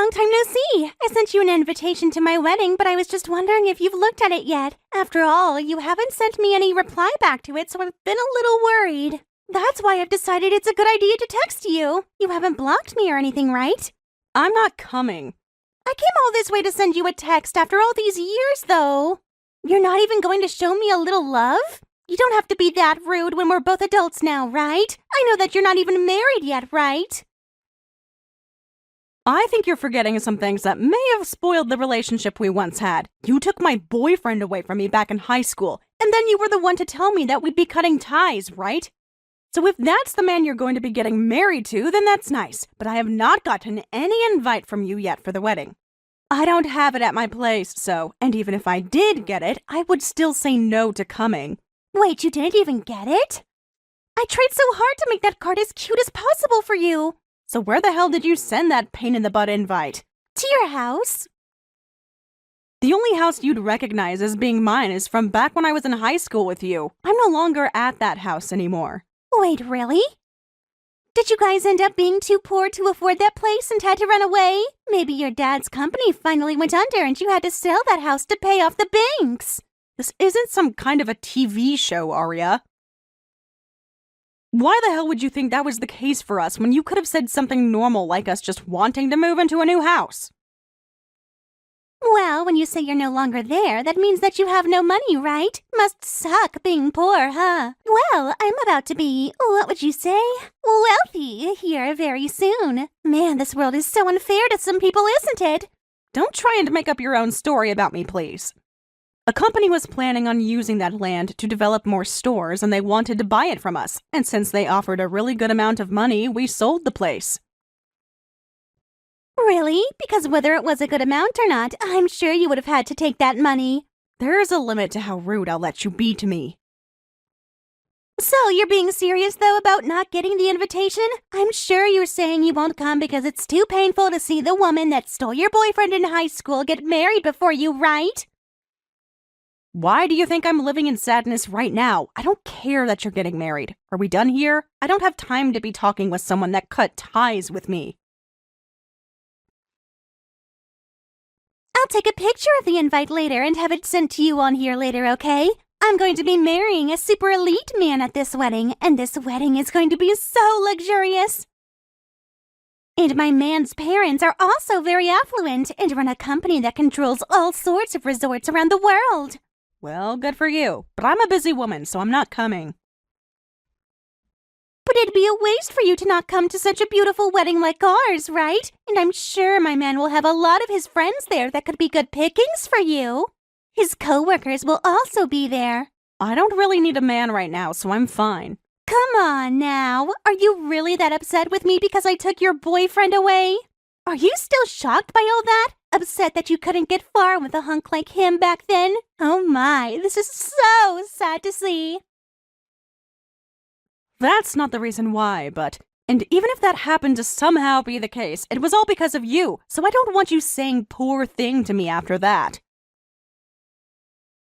long time no see. I sent you an invitation to my wedding, but I was just wondering if you've looked at it yet. After all, you haven't sent me any reply back to it, so I've been a little worried. That's why I've decided it's a good idea to text you. You haven't blocked me or anything, right? I'm not coming. I came all this way to send you a text after all these years, though. You're not even going to show me a little love? You don't have to be that rude when we're both adults now, right? I know that you're not even married yet, right? I think you're forgetting some things that may have spoiled the relationship we once had. You took my boyfriend away from me back in high school, and then you were the one to tell me that we'd be cutting ties, right? So if that's the man you're going to be getting married to, then that's nice. But I have not gotten any invite from you yet for the wedding. I don't have it at my place, and even if I did get it, I would still say no to coming. Wait, you didn't even get it? I tried so hard to make that card as cute as possible for you. So where the hell did you send that pain-in-the-butt invite? To your house. The only house you'd recognize as being mine is from back when I was in high school with you. I'm no longer at that house anymore. Wait, really? Did you guys end up being too poor to afford that place and had to run away? Maybe your dad's company finally went under and you had to sell that house to pay off the banks. This isn't some kind of a TV show, Arya. Why the hell would you think that was the case for us when you could have said something normal like us just wanting to move into a new house? Well, when you say you're no longer there, that means that you have no money, right? Must suck being poor, huh? Well, I'm about to be, what would you say, wealthy here very soon. Man, this world is so unfair to some people, isn't it? Don't try and make up your own story about me, please. A company was planning on using that land to develop more stores and they wanted to buy it from us. And since they offered a really good amount of money, we sold the place. Really? Because whether it was a good amount or not, I'm sure you would have had to take that money. There's a limit to how rude I'll let you be to me. So you're being serious, though, about not getting the invitation? I'm sure you're saying you won't come because it's too painful to see the woman that stole your boyfriend in high school get married before you, right? Why do you think I'm living in sadness right now? I don't care that you're getting married. Are we done here? I don't have time to be talking with someone that cut ties with me. I'll take a picture of the invite later and have it sent to you on here later, okay? I'm going to be marrying a super elite man at this wedding, and this wedding is going to be so luxurious. And my man's parents are also very affluent and run a company that controls all sorts of resorts around the world. Well, good for you, but I'm a busy woman, so I'm not coming. But it'd be a waste for you to not come to such a beautiful wedding like ours, right? And I'm sure my man will have a lot of his friends there that could be good pickings for you. His co-workers will also be there. I don't really need a man right now, so I'm fine. Come on now. Are you really that upset with me because I took your boyfriend away? Are you still shocked by all that? Upset that you couldn't get far with a hunk like him back then? Oh my, this is so sad to see. That's not the reason why, and even if that happened to somehow be the case, it was all because of you, so I don't want you saying poor thing to me after that.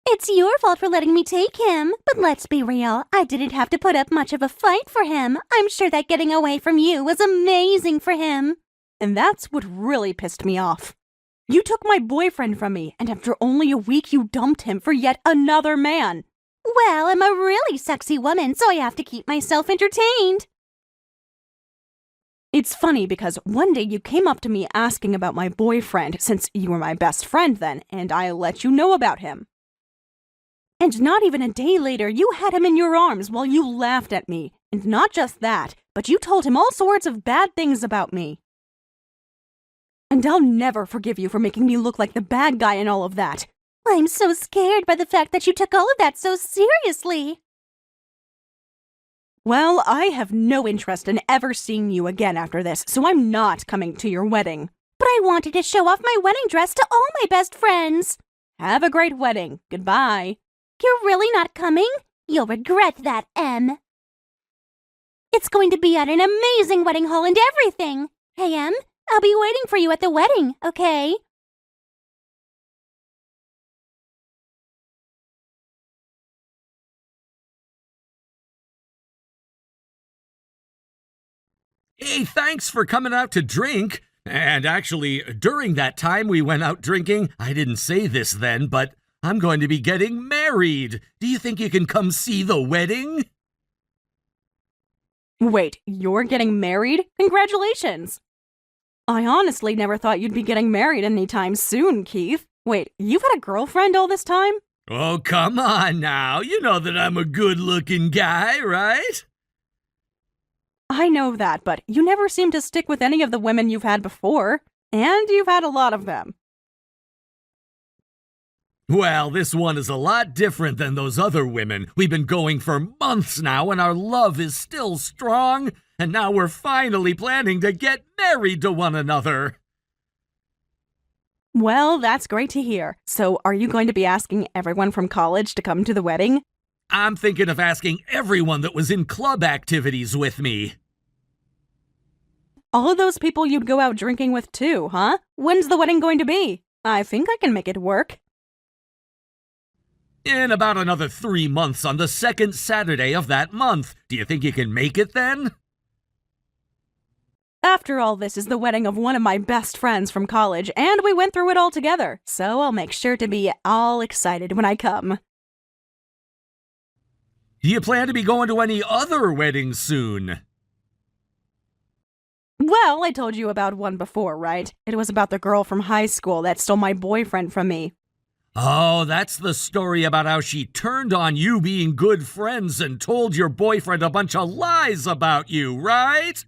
It's your fault for letting me take him, but let's be real, I didn't have to put up much of a fight for him. I'm sure that getting away from you was amazing for him. And that's what really pissed me off. You took my boyfriend from me, and after only a week you dumped him for yet another man. Well, I'm a really sexy woman, so I have to keep myself entertained. It's funny because one day you came up to me asking about my boyfriend since you were my best friend then, and I let you know about him. And not even a day later, you had him in your arms while you laughed at me. And not just that, but you told him all sorts of bad things about me. And I'll never forgive you for making me look like the bad guy in all of that. I'm so scared by the fact that you took all of that so seriously. Well, I have no interest in ever seeing you again after this, so I'm not coming to your wedding. But I wanted to show off my wedding dress to all my best friends. Have a great wedding. Goodbye. You're really not coming? You'll regret that, Em. It's going to be at an amazing wedding hall and everything. Hey, Em, I'll be waiting for you at the wedding, okay? Hey, thanks for coming out to drink. And actually, during that time we went out drinking, I didn't say this then, but I'm going to be getting married. Do you think you can come see the wedding? Wait, you're getting married? Congratulations! I honestly never thought you'd be getting married anytime soon, Keith. Wait, you've had a girlfriend all this time? Oh, come on now. You know that I'm a good-looking guy, right? I know that, but you never seem to stick with any of the women you've had before. And you've had a lot of them. Well, this one is a lot different than those other women. We've been going for months now, and our love is still strong. And now we're finally planning to get married to one another. Well, that's great to hear. So, are you going to be asking everyone from college to come to the wedding? I'm thinking of asking everyone that was in club activities with me. All of those people you'd go out drinking with too, huh? When's the wedding going to be? I think I can make it work. In about another 3 months on the second Saturday of that month. Do you think you can make it then? After all, this is the wedding of one of my best friends from college, and we went through it all together, so I'll make sure to be all excited when I come. Do you plan to be going to any other weddings soon? Well, I told you about one before, right? It was about the girl from high school that stole my boyfriend from me. Oh, that's the story about how she turned on you being good friends and told your boyfriend a bunch of lies about you, right?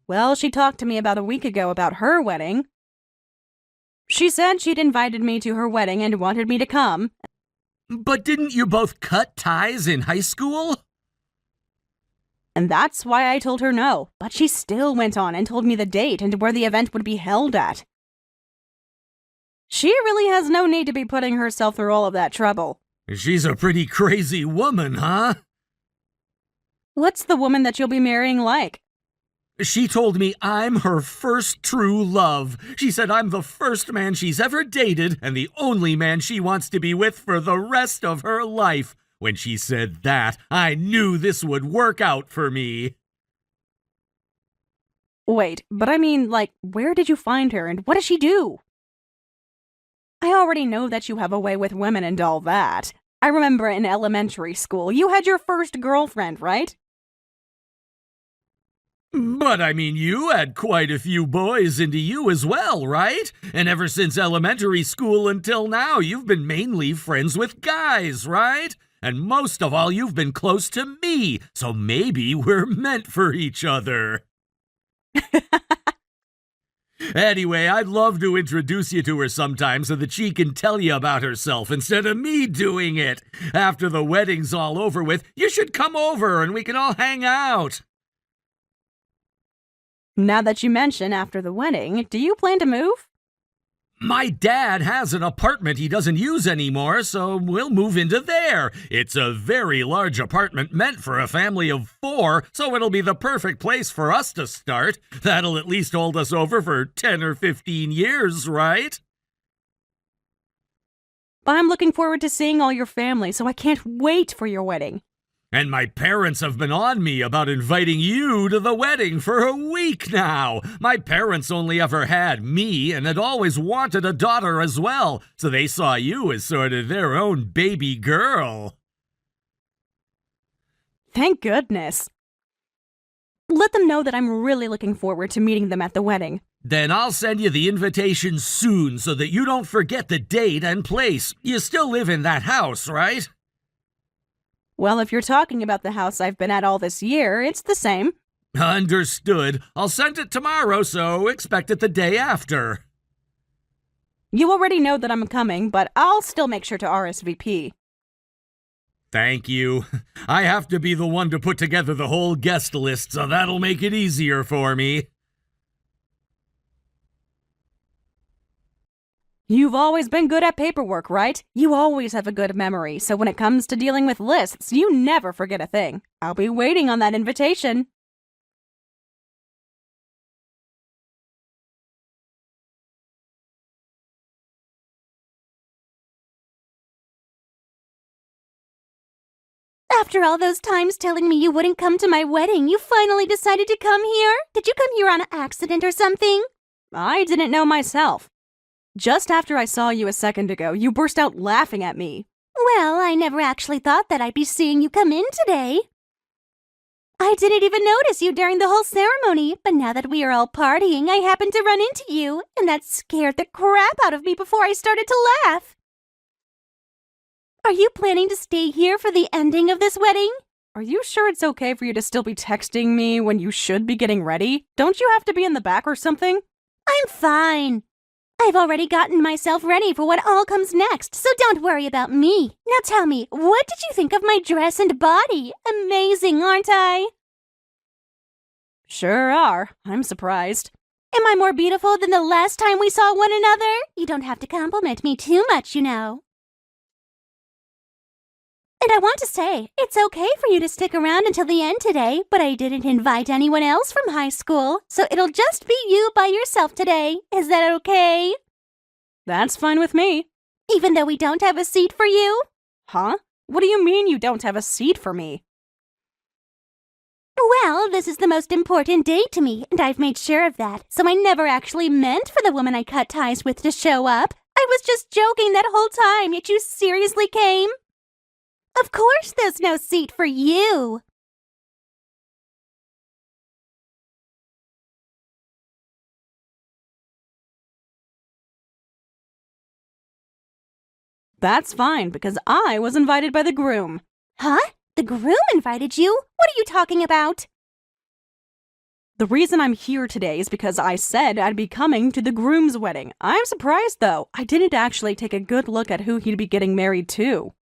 Well, she talked to me about a week ago about her wedding. She said she'd invited me to her wedding and wanted me to come. But didn't you both cut ties in high school? And that's why I told her no, but she still went on and told me the date and where the event would be held at. She really has no need to be putting herself through all of that trouble. She's a pretty crazy woman, huh? What's the woman that you'll be marrying like? She told me I'm her first true love. She said I'm the first man she's ever dated and the only man she wants to be with for the rest of her life. When she said that, I knew this would work out for me. Wait, but I mean, like, where did you find her and what does she do? I already know that you have a way with women and all that. I remember in elementary school, you had your first girlfriend, right? But I mean, you had quite a few boys into you as well, right? And ever since elementary school until now, you've been mainly friends with guys, right? And most of all, you've been close to me, so maybe we're meant for each other. Anyway, I'd love to introduce you to her sometime so that she can tell you about herself instead of me doing it. After the wedding's all over with, you should come over and we can all hang out. Now that you mention after the wedding, do you plan to move? My dad has an apartment he doesn't use anymore, so we'll move into there. It's a very large apartment meant for a family of 4, so it'll be the perfect place for us to start. That'll at least hold us over for 10 or 15 years, right? I'm looking forward to seeing all your family, so I can't wait for your wedding. And my parents have been on me about inviting you to the wedding for a week now. My parents only ever had me and had always wanted a daughter as well, so they saw you as sort of their own baby girl. Thank goodness. Let them know that I'm really looking forward to meeting them at the wedding. Then I'll send you the invitation soon so that you don't forget the date and place. You still live in that house, right? Well, if you're talking about the house I've been at all this year, it's the same. Understood. I'll send it tomorrow, so expect it the day after. You already know that I'm coming, but I'll still make sure to RSVP. Thank you. I have to be the one to put together the whole guest list, so that'll make it easier for me. You've always been good at paperwork, right? You always have a good memory, so when it comes to dealing with lists, you never forget a thing. I'll be waiting on that invitation. After all those times telling me you wouldn't come to my wedding, you finally decided to come here? Did you come here on accident or something? I didn't know myself. Just after I saw you a second ago, you burst out laughing at me. Well, I never actually thought that I'd be seeing you come in today. I didn't even notice you during the whole ceremony, but now that we are all partying, I happened to run into you, and that scared the crap out of me before I started to laugh. Are you planning to stay here for the ending of this wedding? Are you sure it's okay for you to still be texting me when you should be getting ready? Don't you have to be in the back or something? I'm fine. I've already gotten myself ready for what all comes next, so don't worry about me. Now tell me, what did you think of my dress and body? Amazing, aren't I? Sure are. I'm surprised. Am I more beautiful than the last time we saw one another? You don't have to compliment me too much, you know. And I want to say, it's okay for you to stick around until the end today, but I didn't invite anyone else from high school, so it'll just be you by yourself today. Is that okay? That's fine with me. Even though we don't have a seat for you? Huh? What do you mean you don't have a seat for me? Well, this is the most important date to me, and I've made sure of that, so I never actually meant for the woman I cut ties with to show up. I was just joking that whole time, yet you seriously came? Of course there's no seat for you. That's fine, because I was invited by the groom. Huh? The groom invited you? What are you talking about? The reason I'm here today is because I said I'd be coming to the groom's wedding. I'm surprised, though. I didn't actually take a good look at who he'd be getting married to.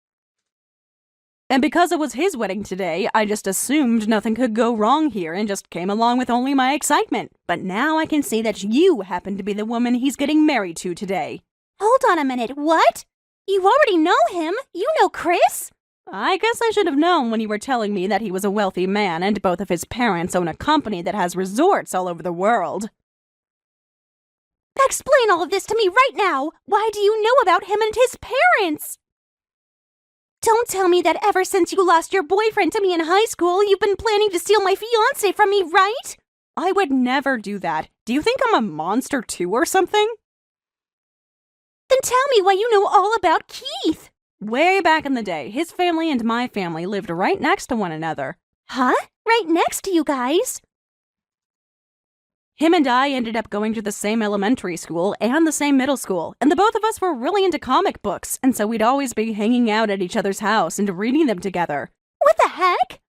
And because it was his wedding today, I just assumed nothing could go wrong here and just came along with only my excitement. But now I can see that you happen to be the woman he's getting married to today. Hold on a minute, what? You already know him? You know Chris? I guess I should have known when you were telling me that he was a wealthy man and both of his parents own a company that has resorts all over the world. Explain all of this to me right now! Why do you know about him and his parents? Don't tell me that ever since you lost your boyfriend to me in high school, you've been planning to steal my fiancé from me, right? I would never do that. Do you think I'm a monster too or something? Then tell me why you know all about Keith. Way back in the day, his family and my family lived right next to one another. Huh? Right next to you guys? Him and I ended up going to the same elementary school and the same middle school, and the both of us were really into comic books, and so we'd always be hanging out at each other's house and reading them together. What the heck?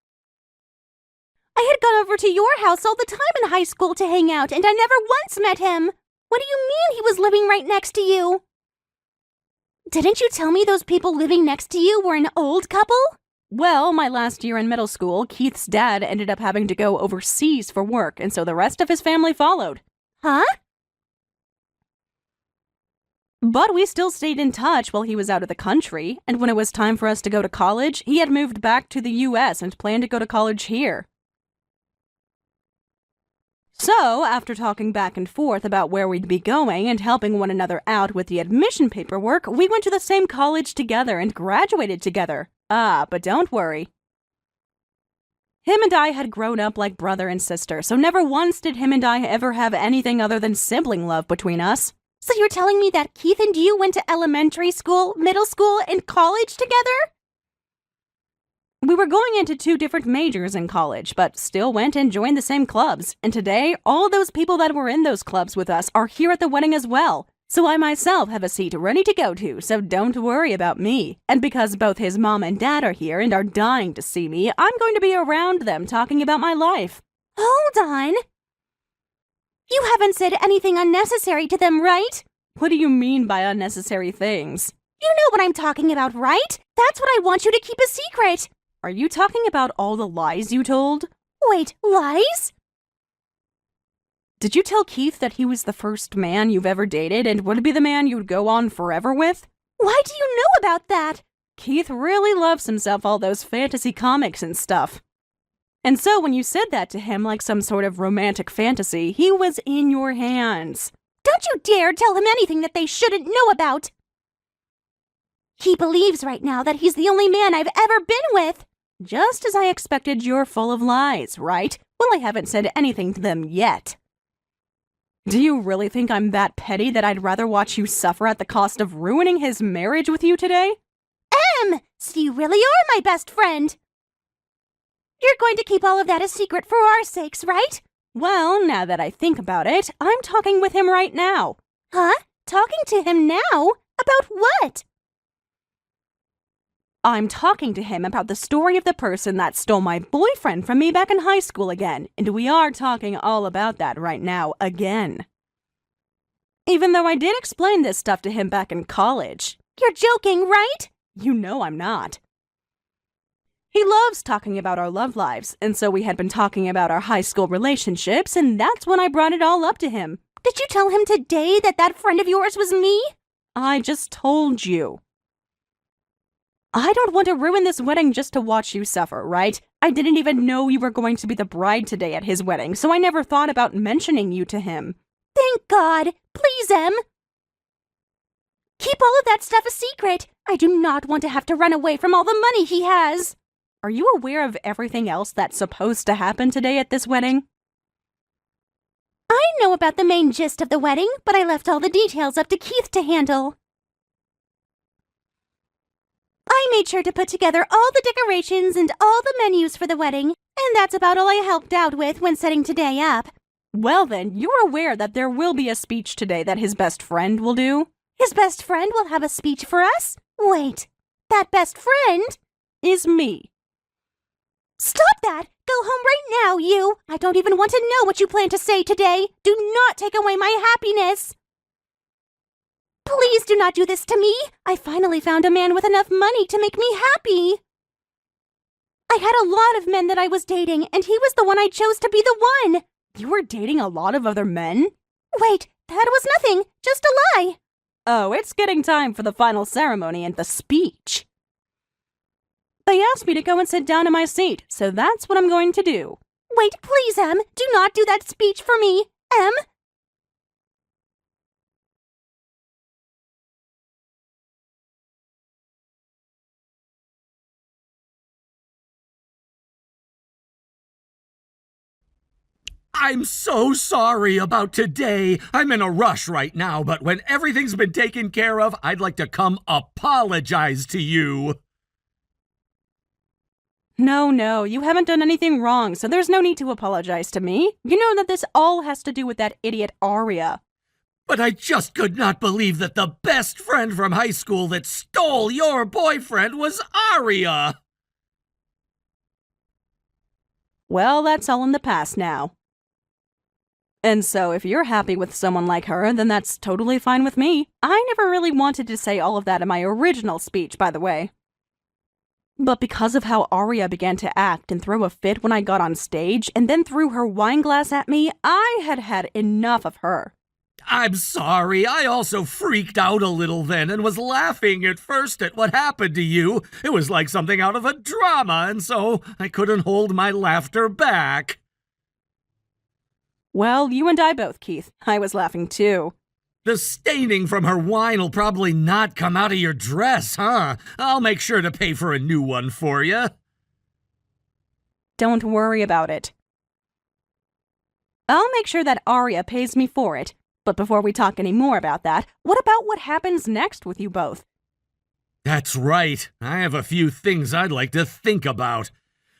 I had gone over to your house all the time in high school to hang out, and I never once met him. What do you mean he was living right next to you? Didn't you tell me those people living next to you were an old couple? Well, my last year in middle school, Keith's dad ended up having to go overseas for work, and so the rest of his family followed. Huh? But we still stayed in touch while he was out of the country, and when it was time for us to go to college, he had moved back to the US and planned to go to college here. So, after talking back and forth about where we'd be going and helping one another out with the admission paperwork, we went to the same college together and graduated together. But don't worry. Him and I had grown up like brother and sister, so never once did him and I ever have anything other than sibling love between us. So you're telling me that Keith and you went to elementary school, middle school, and college together? We were going into 2 different majors in college, but still went and joined the same clubs. And today, all those people that were in those clubs with us are here at the wedding as well. So I myself have a seat ready to go to, so don't worry about me. And because both his mom and dad are here and are dying to see me, I'm going to be around them talking about my life. Hold on. You haven't said anything unnecessary to them, right? What do you mean by unnecessary things? You know what I'm talking about, right? That's what I want you to keep a secret. Are you talking about all the lies you told? Wait, lies? Did you tell Keith that he was the first man you've ever dated and would be the man you'd go on forever with? Why do you know about that? Keith really loves himself all those fantasy comics and stuff. And so when you said that to him like some sort of romantic fantasy, he was in your hands. Don't you dare tell him anything that they shouldn't know about. He believes right now that he's the only man I've ever been with. Just as I expected, you're full of lies, right? Well, I haven't said anything to them yet. Do you really think I'm that petty that I'd rather watch you suffer at the cost of ruining his marriage with you today? So you really are my best friend. You're going to keep all of that a secret for our sakes, right? Well, now that I think about it, I'm talking with him right now. Huh? Talking to him now? About what? I'm talking to him about the story of the person that stole my boyfriend from me back in high school again, and we are talking all about that right now again. Even though I did explain this stuff to him back in college. You're joking, right? You know I'm not. He loves talking about our love lives, and so we had been talking about our high school relationships, and that's when I brought it all up to him. Did you tell him today that that friend of yours was me? I just told you. I don't want to ruin this wedding just to watch you suffer, right? I didn't even know you were going to be the bride today at his wedding, so I never thought about mentioning you to him. Thank God. Please, Em. Keep all of that stuff a secret. I do not want to have to run away from all the money he has. Are you aware of everything else that's supposed to happen today at this wedding? I know about the main gist of the wedding, but I left all the details up to Keith to handle. I made sure to put together all the decorations and all the menus for the wedding, and that's about all I helped out with when setting today up. Well then, you're aware that there will be a speech today that his best friend will do? His best friend will have a speech for us? Wait, that best friend? Is me. Stop that! Go home right now, you! I don't even want to know what you plan to say today. Do not take away my happiness! Please do not do this to me. I finally found a man with enough money to make me happy. I had a lot of men that I was dating, and he was the one I chose to be the one. You were dating a lot of other men? Wait, that was nothing. Just a lie. Oh, it's getting time for the final ceremony and the speech. They asked me to go and sit down in my seat, so that's what I'm going to do. Wait, please, Em. Do not do that speech for me. Em? I'm so sorry about today. I'm in a rush right now, but when everything's been taken care of, I'd like to come apologize to you. No, you haven't done anything wrong, so there's no need to apologize to me. You know that this all has to do with that idiot Aria. But I just could not believe that the best friend from high school that stole your boyfriend was Aria. Well, that's all in the past now. And so if you're happy with someone like her, then that's totally fine with me. I never really wanted to say all of that in my original speech, by the way. But because of how Aria began to act and throw a fit when I got on stage, and then threw her wine glass at me, I had had enough of her. I'm sorry, I also freaked out a little then and was laughing at first at what happened to you. It was like something out of a drama, and so I couldn't hold my laughter back. Well, you and I both, Keith. I was laughing too. The staining from her wine'll probably not come out of your dress, huh? I'll make sure to pay for a new one for you. Don't worry about it. I'll make sure that Aria pays me for it. But before we talk any more about that, what about what happens next with you both? That's right. I have a few things I'd like to think about.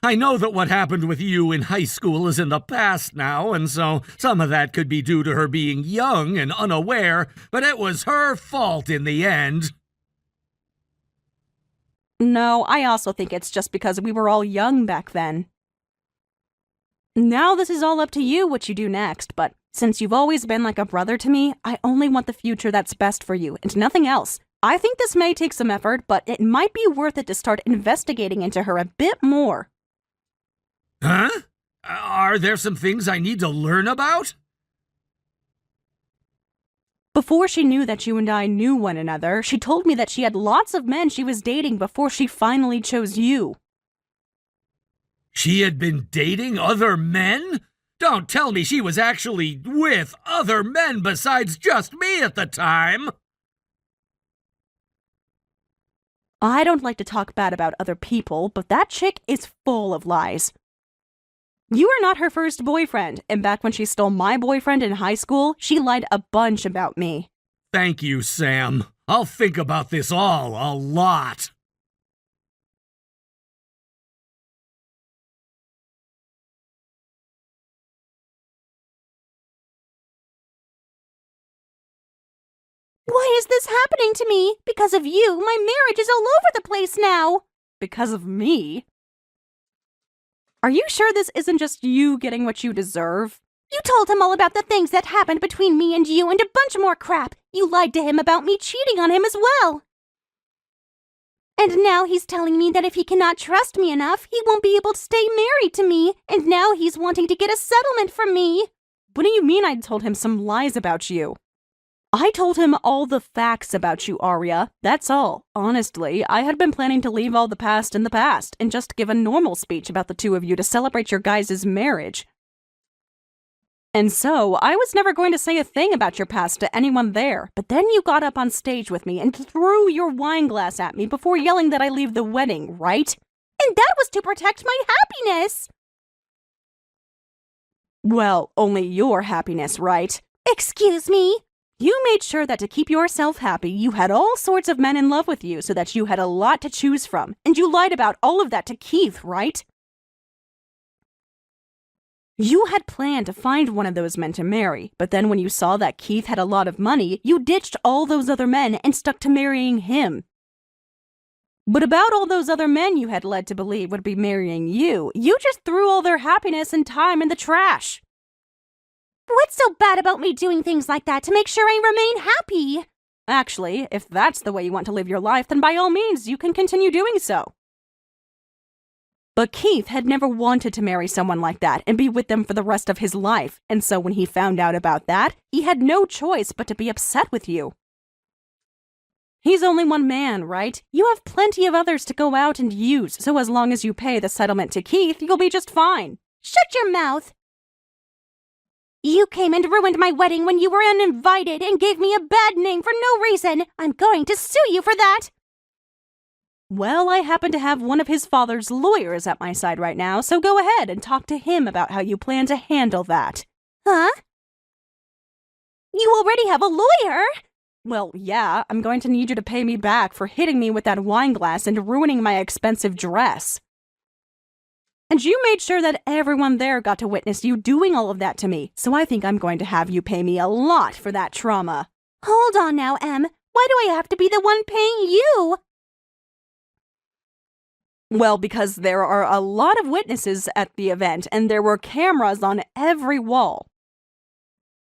I know that what happened with you in high school is in the past now, and so some of that could be due to her being young and unaware, but it was her fault in the end. No, I also think it's just because we were all young back then. Now this is all up to you what you do next, but since you've always been like a brother to me, I only want the future that's best for you and nothing else. I think this may take some effort, but it might be worth it to start investigating into her a bit more. Huh? Are there some things I need to learn about? Before she knew that you and I knew one another, she told me that she had lots of men she was dating before she finally chose you. She had been dating other men? Don't tell me she was actually with other men besides just me at the time. I don't like to talk bad about other people, but that chick is full of lies. You are not her first boyfriend, and back when she stole my boyfriend in high school, she lied a bunch about me. Thank you, Sam. I'll think about this all a lot. Why is this happening to me? Because of you, my marriage is all over the place now. Because of me? Are you sure this isn't just you getting what you deserve? You told him all about the things that happened between me and you and a bunch more crap. You lied to him about me cheating on him as well. And now he's telling me that if he cannot trust me enough, he won't be able to stay married to me. And now he's wanting to get a settlement from me. What do you mean I told him some lies about you? I told him all the facts about you, Arya. That's all. Honestly, I had been planning to leave all the past in the past and just give a normal speech about the two of you to celebrate your guys' marriage. And so, I was never going to say a thing about your past to anyone there, but then you got up on stage with me and threw your wine glass at me before yelling that I leave the wedding, right? And that was to protect my happiness! Well, only your happiness, right? Excuse me? You made sure that to keep yourself happy, you had all sorts of men in love with you so that you had a lot to choose from, and you lied about all of that to Keith, right? You had planned to find one of those men to marry, but then when you saw that Keith had a lot of money, you ditched all those other men and stuck to marrying him. But about all those other men you had led to believe would be marrying you, you just threw all their happiness and time in the trash. What's so bad about me doing things like that to make sure I remain happy? Actually, if that's the way you want to live your life, then by all means, you can continue doing so. But Keith had never wanted to marry someone like that and be with them for the rest of his life, and so when he found out about that, he had no choice but to be upset with you. He's only one man, right? You have plenty of others to go out and use, so as long as you pay the settlement to Keith, you'll be just fine. Shut your mouth! You came and ruined my wedding when you were uninvited and gave me a bad name for no reason. I'm going to sue you for that. Well, I happen to have one of his father's lawyers at my side right now, so go ahead and talk to him about how you plan to handle that. Huh? You already have a lawyer? Well, yeah, I'm going to need you to pay me back for hitting me with that wine glass and ruining my expensive dress. And you made sure that everyone there got to witness you doing all of that to me, so I think I'm going to have you pay me a lot for that trauma. Hold on now, Em. Why do I have to be the one paying you? Well, because there are a lot of witnesses at the event, and there were cameras on every wall.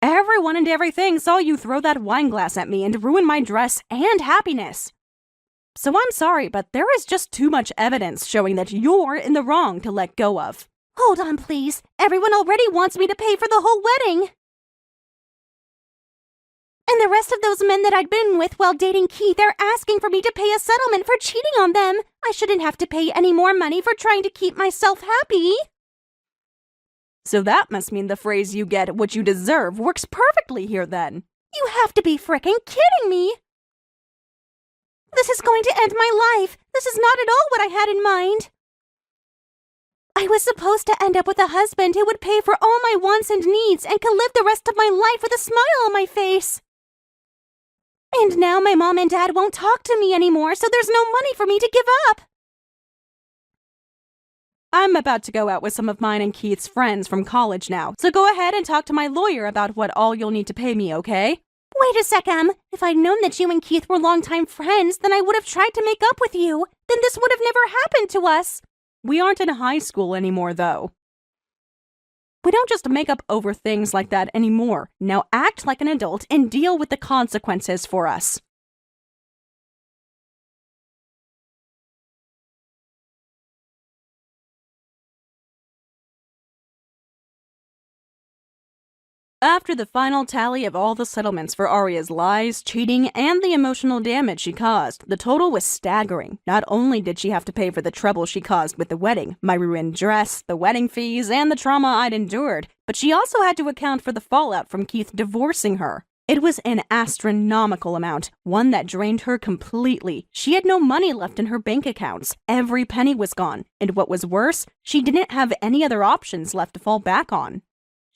Everyone and everything saw you throw that wine glass at me and ruin my dress and happiness. So I'm sorry, but there is just too much evidence showing that you're in the wrong to let go of. Hold on, please. Everyone already wants me to pay for the whole wedding. And the rest of those men that I'd been with while dating Keith are asking for me to pay a settlement for cheating on them. I shouldn't have to pay any more money for trying to keep myself happy. So that must mean the phrase "you get what you deserve" works perfectly here then. You have to be frickin' kidding me! This is going to end my life. This is not at all what I had in mind. I was supposed to end up with a husband who would pay for all my wants and needs and could live the rest of my life with a smile on my face. And now my mom and dad won't talk to me anymore, so there's no money for me to give up. I'm about to go out with some of mine and Keith's friends from college now, so go ahead and talk to my lawyer about what all you'll need to pay me, okay? Wait a sec, Em. If I'd known that you and Keith were longtime friends, then I would have tried to make up with you. Then this would have never happened to us. We aren't in high school anymore, though. We don't just make up over things like that anymore. Now act like an adult and deal with the consequences for us. After the final tally of all the settlements for Arya's lies, cheating, and the emotional damage she caused, the total was staggering. Not only did she have to pay for the trouble she caused with the wedding, my ruined dress, the wedding fees, and the trauma I'd endured, but she also had to account for the fallout from Keith divorcing her. It was an astronomical amount, one that drained her completely. She had no money left in her bank accounts. Every penny was gone, and what was worse, she didn't have any other options left to fall back on.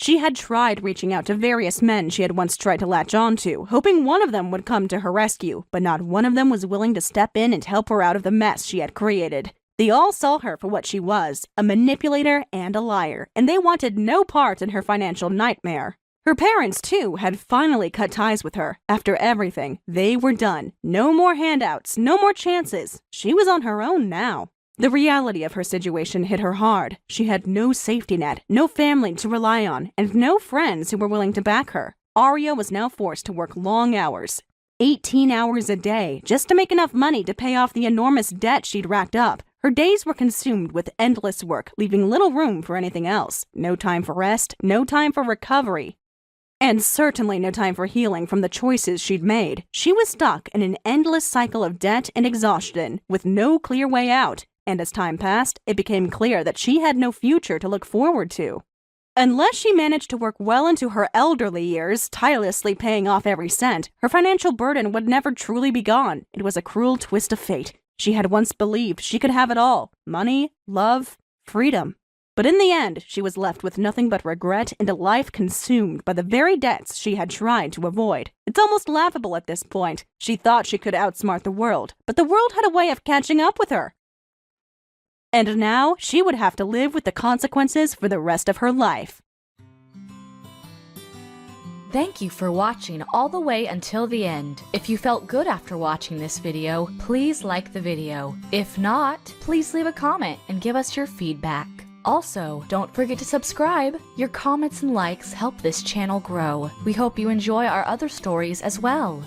She had tried reaching out to various men she had once tried to latch on to, hoping one of them would come to her rescue, but not one of them was willing to step in and help her out of the mess she had created. They all saw her for what she was, a manipulator and a liar, and they wanted no part in her financial nightmare. Her parents, too, had finally cut ties with her. After everything, they were done. No more handouts, no more chances. She was on her own now. The reality of her situation hit her hard. She had no safety net, no family to rely on, and no friends who were willing to back her. Aria was now forced to work long hours, 18 hours a day, just to make enough money to pay off the enormous debt she'd racked up. Her days were consumed with endless work, leaving little room for anything else. No time for rest, no time for recovery. And certainly no time for healing from the choices she'd made. She was stuck in an endless cycle of debt and exhaustion, with no clear way out. And as time passed, it became clear that she had no future to look forward to. Unless she managed to work well into her elderly years, tirelessly paying off every cent, her financial burden would never truly be gone. It was a cruel twist of fate. She had once believed she could have it all: money, love, freedom. But in the end, she was left with nothing but regret and a life consumed by the very debts she had tried to avoid. It's almost laughable at this point. She thought she could outsmart the world, but the world had a way of catching up with her. And now, she would have to live with the consequences for the rest of her life. Thank you for watching all the way until the end. If you felt good after watching this video, please like the video. If not, please leave a comment and give us your feedback. Also, don't forget to subscribe. Your comments and likes help this channel grow. We hope you enjoy our other stories as well.